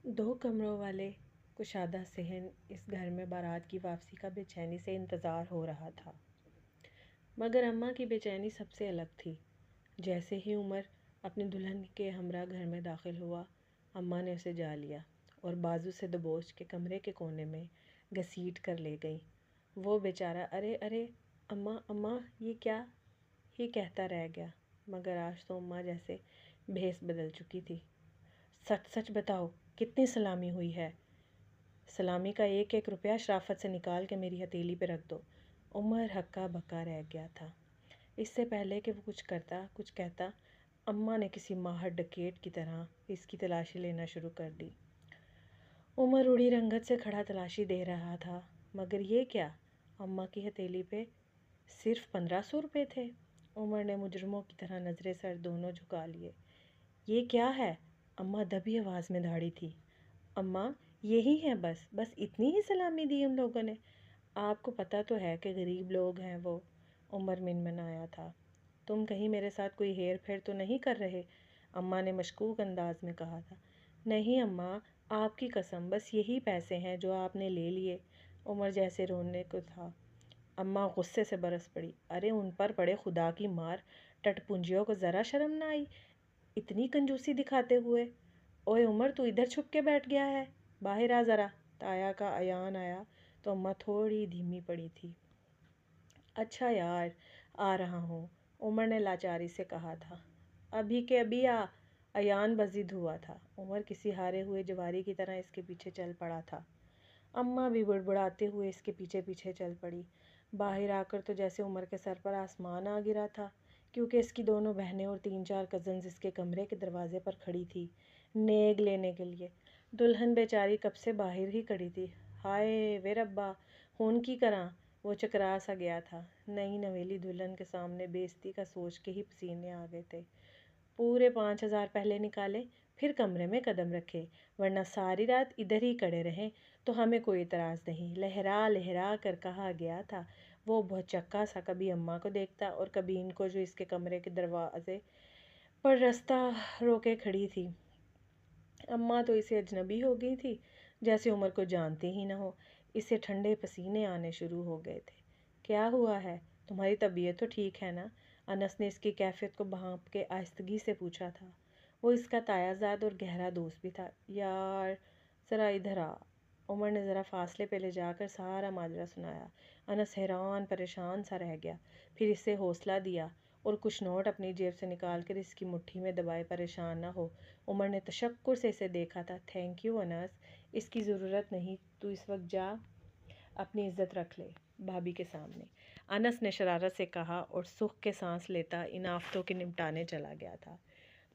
دو کمروں والے کشادہ صحن اس گھر میں بارات کی واپسی کا بے چینی سے انتظار ہو رہا تھا، مگر اماں کی بے چینی سب سے الگ تھی۔ جیسے ہی عمر اپنی دلہن کے ہمراہ گھر میں داخل ہوا، اماں نے اسے جا لیا اور بازو سے دبوچ کے کمرے کے کونے میں گھسیٹ کر لے گئی۔ وہ بیچارہ ارے ارے اماں اماں یہ کیا ہی کہتا رہ گیا، مگر آج تو اماں جیسے بھیس بدل چکی تھی۔ سچ سچ بتاؤ، کتنی سلامی ہوئی ہے؟ سلامی کا ایک ایک روپیہ شرافت سے نکال کے میری ہتھیلی پہ رکھ دو۔ عمر ہکا بکا رہ گیا تھا۔ اس سے پہلے کہ وہ کچھ کرتا کچھ کہتا، اماں نے کسی ماہر ڈکیت کی طرح اس کی تلاشی لینا شروع کر دی۔ عمر اڑی رنگت سے کھڑا تلاشی دے رہا تھا، مگر یہ کیا؟ اماں کی ہتھیلی پہ صرف 1500 روپے تھے۔ عمر نے مجرموں کی طرح نظریں سر دونوں جھکا لیے۔ یہ کیا ہے؟ اماں دبی آواز میں دھاڑی تھی۔ اماں یہی ہے، بس اتنی ہی سلامی دی ان لوگوں نے؟ آپ کو پتہ تو ہے کہ غریب لوگ ہیں وہ۔ عمر منمنایا تھا۔ تم کہیں میرے ساتھ کوئی ہیر پھیر تو نہیں کر رہے؟ اماں نے مشکوک انداز میں کہا تھا۔ نہیں اماں، آپ کی قسم، بس یہی پیسے ہیں جو آپ نے لے لیے۔ عمر جیسے رونے کو تھا۔ اماں غصے سے برس پڑی۔ ارے ان پر پڑے خدا کی مار، ٹٹ پنجیوں کو ذرا شرم نہ آئی اتنی کنجوسی دکھاتے ہوئے؟ اوئے عمر، تو ادھر چھپ کے بیٹھ گیا ہے، باہر آ ذرا۔ تایا کا ایان آیا تو اماں تھوڑی دھیمی پڑی تھی۔ اچھا یار، آ رہا ہوں، عمر نے لاچاری سے کہا تھا۔ ابھی کے ابھی آ۔ ایان بضد ہوا تھا۔ عمر کسی ہارے ہوئے جواری کی طرح اس کے پیچھے چل پڑا تھا۔ اماں بھی بڑبڑاتے ہوئے اس کے پیچھے پیچھے چل پڑی۔ باہر آ کر تو جیسے عمر کے سر پر آسمان آ گرا تھا، کیونکہ اس کی دونوں بہنیں اور 3-4 کزنز اس کے کمرے کے دروازے پر کھڑی تھی نیگ لینے کے لیے۔ دلہن بیچاری کب سے باہر ہی کھڑی تھی۔ ہائے وے ربا، ہون کی کراں؟ وہ چکرا سا گیا تھا۔ نئی نویلی دلہن کے سامنے بے عزتی کا سوچ کے ہی پسینے آ گئے تھے۔ پورے 5000 پہلے نکالے، پھر کمرے میں قدم رکھے، ورنہ ساری رات ادھر ہی کڑے رہیں تو ہمیں کوئی اعتراض نہیں، لہرا لہرا کر کہا گیا تھا۔ وہ بہت چکا سا کبھی اماں کو دیکھتا اور کبھی ان کو جو اس کے کمرے کے دروازے پر رستہ روکے کھڑی تھی۔ اماں تو اسے اجنبی ہو گئی تھی، جیسے عمر کو جانتی ہی نہ ہو۔ اسے ٹھنڈے پسینے آنے شروع ہو گئے تھے۔ کیا ہوا ہے؟ تمہاری طبیعت تو ٹھیک ہے نا؟ انس نے اس کی کیفیت کو بھانپ کے آہستگی سے پوچھا تھا۔ وہ اس کا تایا زاد اور گہرا دوست بھی تھا۔ یار ذرا ادھر آ۔ عمر نے ذرا فاصلے پہ لے جا کر سارا ماجرا سنایا۔ انس حیران پریشان سا رہ گیا، پھر اسے حوصلہ دیا اور کچھ نوٹ اپنی جیب سے نکال کر اس کی مٹھی میں دبائے۔ پریشان نہ ہو۔ عمر نے تشکر سے اسے دیکھا تھا۔ تھینک یو انس، اس کی ضرورت نہیں، تو اس وقت جا اپنی عزت رکھ لے بھابھی کے سامنے، انس نے شرارت سے کہا اور سکھ کے سانس لیتا ان آفتوں کے نمٹانے چلا گیا تھا۔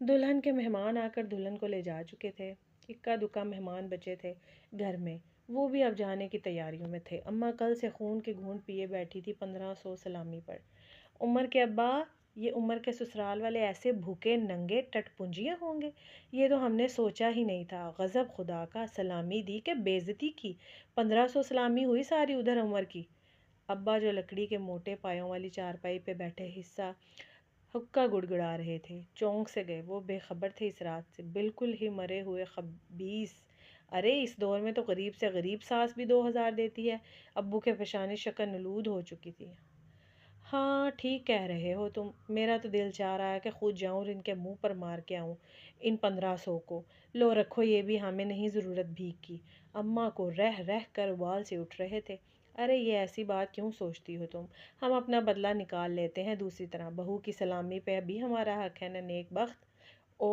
دلہن کے مہمان آ کر دلہن کو لے جا چکے تھے۔ اکا دکا مہمان بچے تھے گھر میں، وہ بھی اب جانے کی تیاریوں میں تھے۔ اماں کل سے خون کے گھونٹ پیے بیٹھی تھی 1500 سلامی پر۔ عمر کے ابا، یہ عمر کے سسرال والے ایسے بھوکے ننگے ٹٹ پنجیاں ہوں گے؟ یہ تو ہم نے سوچا ہی نہیں تھا۔ غضب خدا کا، سلامی دی کہ بے عزتی کی؟ 1500 سلامی ہوئی ساری ادھر عمر کی۔ ابا جو لکڑی کے موٹے پایوں والی چارپائی پہ بیٹھے حصہ حقہ گڑگڑا رہے تھے، چونک سے گئے۔ وہ بے خبر تھے اس رات سے، بالکل ہی مرے ہوئے خبیث۔ ارے اس دور میں تو غریب سے غریب ساس بھی 2000 دیتی ہے۔ ابو کے پیشانی شکل نلود ہو چکی تھی۔ ہاں ٹھیک کہہ رہے ہو تم، میرا تو دل چاہ رہا ہے کہ خود جاؤں اور ان کے منہ پر مار کے آؤں ان 1500 کو۔ لو رکھو، یہ بھی ہمیں نہیں ضرورت بھیک کی۔ اماں کو رہ رہ کر وال سے اٹھ رہے تھے۔ ارے یہ ایسی بات کیوں سوچتی ہو تم؟ ہم اپنا بدلہ نکال لیتے ہیں دوسری طرح۔ بہو کی سلامی پہ بھی ہمارا حق ہے نا نیک بخت۔ او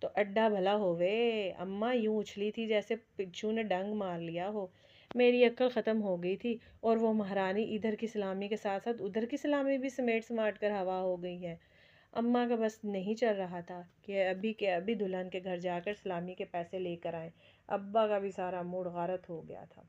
تو اڈا بھلا ہووے۔ اماں یوں اچھلی تھی جیسے پچھو نے ڈنگ مار لیا ہو۔ میری عقل ختم ہو گئی تھی اور وہ مہرانی ادھر کی سلامی کے ساتھ ساتھ ادھر کی سلامی بھی سمیٹ سماٹ کر ہوا ہو گئی ہے۔ اماں کا بس نہیں چل رہا تھا کہ ابھی دلہن کے گھر جا کر سلامی کے پیسے لے کر آئیں۔ ابا کا بھی سارا موڈ غارت ہو گیا تھا۔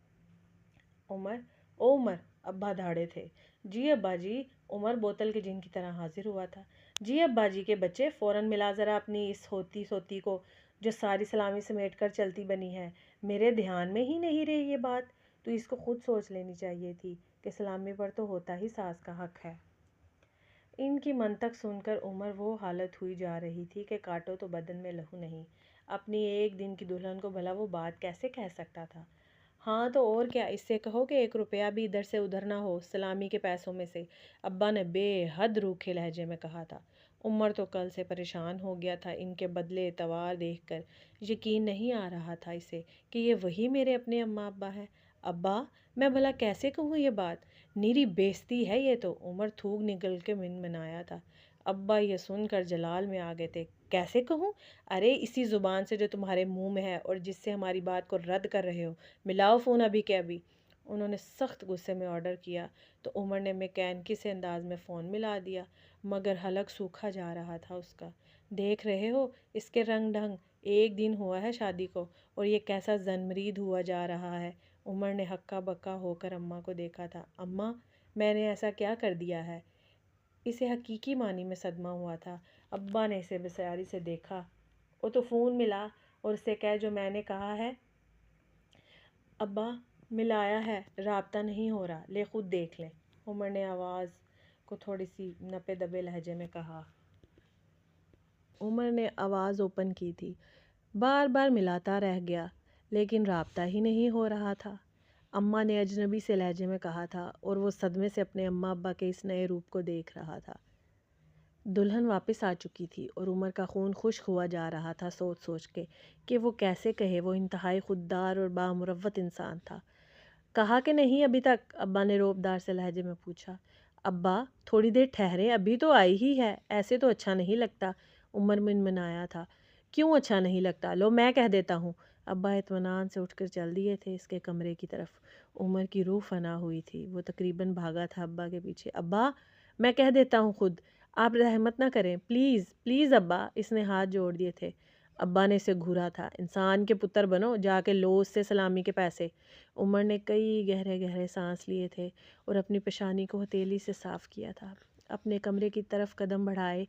عمر، ابا دھاڑے تھے۔ جی ابا جی، عمر بوتل کے جن کی طرح حاضر ہوا تھا۔ جی ابا جی کے بچے، فوراً ملا ذرا اپنی اس ہوتی سوتی کو جو ساری سلامی سمیٹ کر چلتی بنی ہے۔ میرے دھیان میں ہی نہیں رہی یہ بات، تو اس کو خود سوچ لینی چاہیے تھی کہ سلامی پر تو ہوتا ہی ساس کا حق ہے۔ ان کی منطق سن کر عمر وہ حالت ہوئی جا رہی تھی کہ کاٹو تو بدن میں لہو نہیں۔ اپنی ایک دن کی دلہن کو بھلا وہ بات کیسے کہہ سکتا تھا؟ ہاں تو اور کیا، اس سے کہو کہ 1 روپیہ بھی ادھر سے ادھر نہ ہو سلامی کے پیسوں میں سے، ابا نے بے حد روکھے لہجے میں کہا تھا۔ عمر تو کل سے پریشان ہو گیا تھا ان کے بدلے اعتبار دیکھ کر۔ یقین نہیں آ رہا تھا اسے کہ یہ وہی میرے اپنے اماں ابا ہیں۔ ابا، میں بھلا کیسے کہوں یہ بات؟ نیری بےزتی ہے یہ تو، عمر تھوک نکل کے منمنایا تھا۔ ابا یہ سن کر جلال میں آ گئے تھے۔ کیسے کہوں؟ ارے اسی زبان سے جو تمہارے منہ میں ہے اور جس سے ہماری بات کو رد کر رہے ہو۔ ملاؤ فون ابھی کے ابھی۔ انہوں نے سخت غصے میں آرڈر کیا تو عمر نے میکینکی سے انداز میں فون ملا دیا، مگر حلق سوکھا جا رہا تھا اس کا۔ دیکھ رہے ہو اس کے رنگ ڈھنگ، 1 دن ہوا ہے شادی کو اور یہ کیسا زنمرید ہوا جا رہا ہے۔ عمر نے ہکا بکا ہو کر اماں کو دیکھا تھا۔ اماں، میں نے ایسا کیا کر دیا ہے؟ اسے حقیقی معنی میں صدمہ ہوا تھا۔ ابا نے اسے بسیاری سے دیکھا۔ وہ تو فون ملا اور اسے کہہ جو میں نے کہا ہے۔ ابا، ملایا ہے، رابطہ نہیں ہو رہا، لے خود دیکھ لیں، عمر نے آواز کو تھوڑی سی نپے دبے لہجے میں کہا۔ عمر نے آواز اوپن کی تھی۔ بار بار ملاتا رہ گیا لیکن رابطہ ہی نہیں ہو رہا تھا، اماں نے اجنبی سے لہجے میں کہا تھا، اور وہ صدمے سے اپنے اماں ابا کے اس نئے روپ کو دیکھ رہا تھا۔ دلہن واپس آ چکی تھی اور عمر کا خون خشک ہوا جا رہا تھا سوچ سوچ کے کہ وہ کیسے کہے وہ انتہائی خوددار اور بامروت انسان تھا۔ کہا کہ نہیں ابھی تک؟ ابا نے روبدار سے لہجے میں پوچھا۔ ابا، تھوڑی دیر ٹھہرے، ابھی تو آئی ہی ہے، ایسے تو اچھا نہیں لگتا، عمر منمنایا تھا۔ کیوں اچھا نہیں لگتا؟ لو میں کہہ دیتا ہوں۔ ابا اطمینان سے اٹھ کر چل دیے تھے اس کے کمرے کی طرف۔ عمر کی روح فنا ہوئی تھی، وہ تقریباً بھاگا تھا ابا کے پیچھے۔ ابا، میں کہہ دیتا ہوں خود، آپ رحمت نہ کریں، پلیز پلیز ابا، اس نے ہاتھ جوڑ دیے تھے۔ ابا نے اسے گھورا تھا۔ انسان کے پتر بنو، جا کے لو اس سے سلامی کے پیسے۔ عمر نے کئی گہرے گہرے سانس لیے تھے اور اپنی پیشانی کو ہتھیلی سے صاف کیا تھا۔ اپنے کمرے کی طرف قدم بڑھائے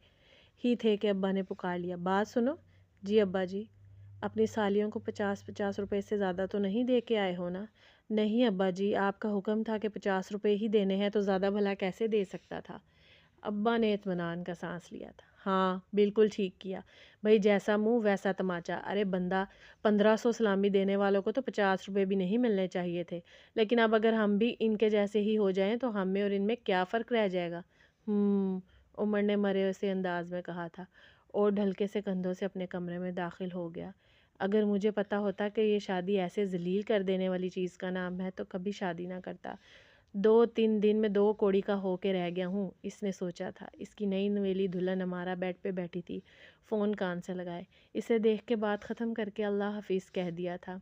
ہی تھے کہ ابا نے پکار لیا۔ بات سنو۔ جی ابا جی۔ اپنی سالیوں کو 50 روپے سے زیادہ تو نہیں دے کے آئے ہو نا؟ نہیں ابا جی، آپ کا حکم تھا کہ 50 روپے ہی دینے ہیں تو زیادہ بھلا کیسے دے سکتا تھا؟ ابا نے اطمینان کا سانس لیا تھا۔ ہاں بالکل ٹھیک کیا بھائی، جیسا منہ ویسا تماچا۔ ارے بندہ، 1500 سلامی دینے والوں کو تو 50 روپے بھی نہیں ملنے چاہیے تھے، لیکن اب اگر ہم بھی ان کے جیسے ہی ہو جائیں تو ہم میں اور ان میں کیا فرق رہ جائے گا؟ عمر نے مرے سے انداز میں کہا تھا اور ڈھلکے سے کندھوں سے اپنے کمرے میں داخل ہو گیا۔ اگر مجھے پتہ ہوتا کہ یہ شادی ایسے ذلیل کر دینے والی چیز کا نام ہے تو کبھی شادی نہ کرتا۔ 2-3 دن میں 2 کوڑی کا ہو کے رہ گیا ہوں، اس نے سوچا تھا۔ اس کی نئی نویلی دلہن ہمارا بیڈ پہ بیٹھی تھی، فون کان سے لگائے، اسے دیکھ کے بات ختم کر کے اللہ حافظ کہہ دیا تھا۔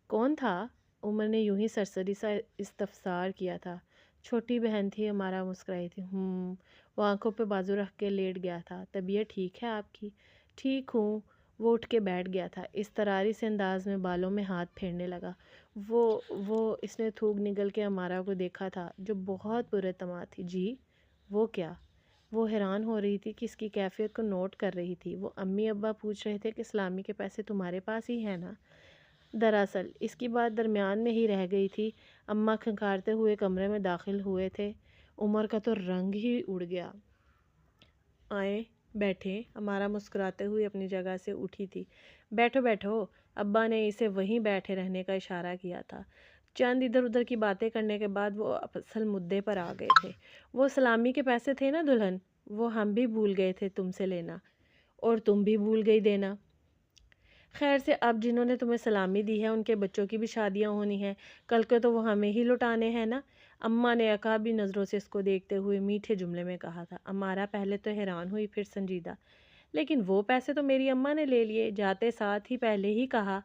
کون تھا؟ عمر نے یوں ہی سرسری سا استفسار کیا تھا۔ چھوٹی بہن تھی ہمارا، مسکرائی تھی۔ وہ آنکھوں پہ بازو رکھ کے لیٹ گیا تھا۔ طبیعت ٹھیک ہے آپ کی؟ ٹھیک ہوں۔ وہ اٹھ کے بیٹھ گیا تھا، اضطراری سے انداز میں بالوں میں ہاتھ پھیرنے لگا۔ وہ اس نے تھوک نگل کے ہمارا کو دیکھا تھا جو بہت پراعتماد تھی۔ جی وہ کیا؟ وہ حیران ہو رہی تھی کہ اس کی کیفیت کو نوٹ کر رہی تھی۔ وہ امی ابا پوچھ رہے تھے کہ سلامی کے پیسے تمہارے پاس ہی ہیں نا؟ دراصل اس کی بات درمیان میں ہی رہ گئی تھی۔ اماں کھنکھارتے ہوئے کمرے میں داخل ہوئے تھے۔ عمر کا تو رنگ ہی اڑ گیا۔ آئیں بیٹھیں، ہمارا مسکراتے ہوئے اپنی جگہ سے اٹھی تھی۔ بیٹھو بیٹھو، ابا نے اسے وہیں بیٹھے رہنے کا اشارہ کیا تھا۔ چند ادھر ادھر کی باتیں کرنے کے بعد وہ اصل مدعے پر آ گئے تھے۔ وہ سلامی کے پیسے تھے نا دلہن، وہ ہم بھی بھول گئے تھے تم سے لینا، اور تم بھی بھول گئی دینا۔ خیر سے اب جنہوں نے تمہیں سلامی دی ہے ان کے بچوں کی بھی شادیاں ہونی ہیں، کل کے تو وہ ہمیں ہی لٹانے ہیں نا؟ اماں نے عقابی نظروں سے اس کو دیکھتے ہوئے میٹھے جملے میں کہا تھا۔ ہمارا پہلے تو حیران ہوئی، پھر سنجیدہ۔ لیکن وہ پیسے تو میری اماں نے لے لیے، جاتے ساتھ ہی پہلے ہی کہا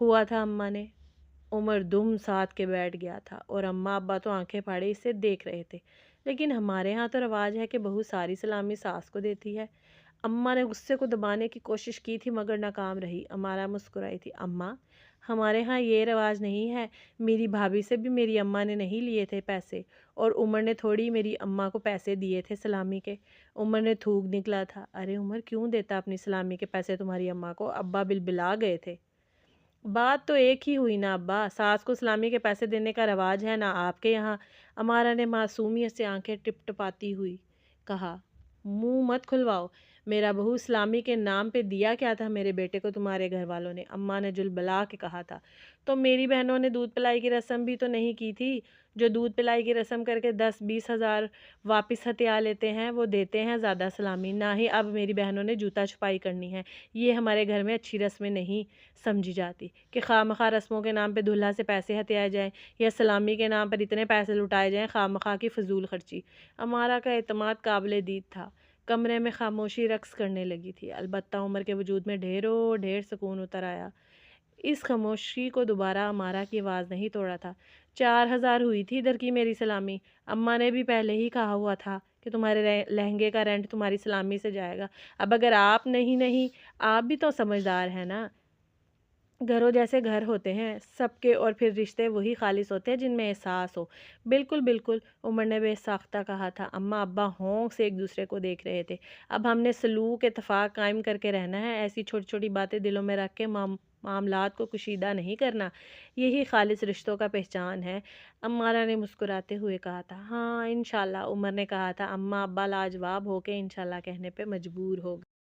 ہوا تھا اماں نے۔ عمر دم ساتھ کے بیٹھ گیا تھا اور اماں ابا تو آنکھیں پھاڑے اسے دیکھ رہے تھے۔ لیکن ہمارے ہاں تو رواج ہے کہ بہو ساری سلامی ساس کو دیتی ہے۔ اماں نے غصے کو دبانے کی کوشش کی تھی مگر ناکام رہی۔ ہمارا مسکرائی تھی۔ اماں، ہمارے ہاں یہ رواج نہیں ہے، میری بھابھی سے بھی میری اماں نے نہیں لیے تھے پیسے، اور عمر نے تھوڑی میری اماں کو پیسے دیے تھے سلامی کے۔ عمر نے تھوک نکلا تھا۔ ارے عمر، کیوں دیتا اپنی سلامی کے پیسے تمہاری اماں کو؟ ابا بلبلا گئے تھے۔ بات تو ایک ہی ہوئی نا ابا، ساس کو سلامی کے پیسے دینے کا رواج ہے نا آپ کے یہاں؟ امارا نے معصومیت سے آنکھیں ٹپ ٹپاتی ہوئی کہا۔ منہ مت کھلواؤ۔ میرا بہو اسلامی کے نام پہ دیا کیا تھا میرے بیٹے کو تمہارے گھر والوں نے، اماں نے جلبلا کے کہا تھا۔ تو میری بہنوں نے دودھ پلائی کی رسم بھی تو نہیں کی تھی، جو دودھ پلائی کی رسم کر کے 10-20 ہزار واپس ہتھیا لیتے ہیں وہ دیتے ہیں زیادہ سلامی، نہ ہی اب میری بہنوں نے جوتا چھپائی کرنی ہے۔ یہ ہمارے گھر میں اچھی رسمیں نہیں سمجھی جاتی کہ خواہ مخواہ رسموں کے نام پہ دلہا سے پیسے ہتھیائے جائیں یا سلامی کے نام پر اتنے پیسے لٹائے جائیں، خواہ مخواہ کی فضول خرچی۔ امارہ کا اعتماد قابل دید تھا۔ کمرے میں خاموشی رقص کرنے لگی تھی، البتہ عمر کے وجود میں ڈھیروں ڈھیر سکون اتر آیا۔ اس خاموشی کو دوبارہ امارہ کی آواز نہیں توڑا تھا۔ 4,000 ہوئی تھی ادھر کی میری سلامی، اماں نے بھی پہلے ہی کہا ہوا تھا کہ تمہارے لہنگے کا رینٹ تمہاری سلامی سے جائے گا۔ اب اگر آپ نہیں آپ بھی تو سمجھدار ہیں نا، گھروں جیسے گھر ہوتے ہیں سب کے، اور پھر رشتے وہی خالص ہوتے ہیں جن میں احساس ہو۔ بالکل بالکل، عمر نے بے ساختہ کہا تھا۔ اماں ابا ہونک سے ایک دوسرے کو دیکھ رہے تھے۔ اب ہم نے سلوک اتفاق قائم کر کے رہنا ہے، ایسی چھوٹی چھوٹی باتیں دلوں میں رکھ کے معاملات کو کشیدہ نہیں کرنا، یہی خالص رشتوں کا پہچان ہے۔ امارہ نے مسکراتے ہوئے کہا تھا۔ ہاں انشاءاللہ، عمر نے کہا تھا۔ اماں ابا لاجواب ہو کے انشاءاللہ کہنے پہ مجبور ہو گئے۔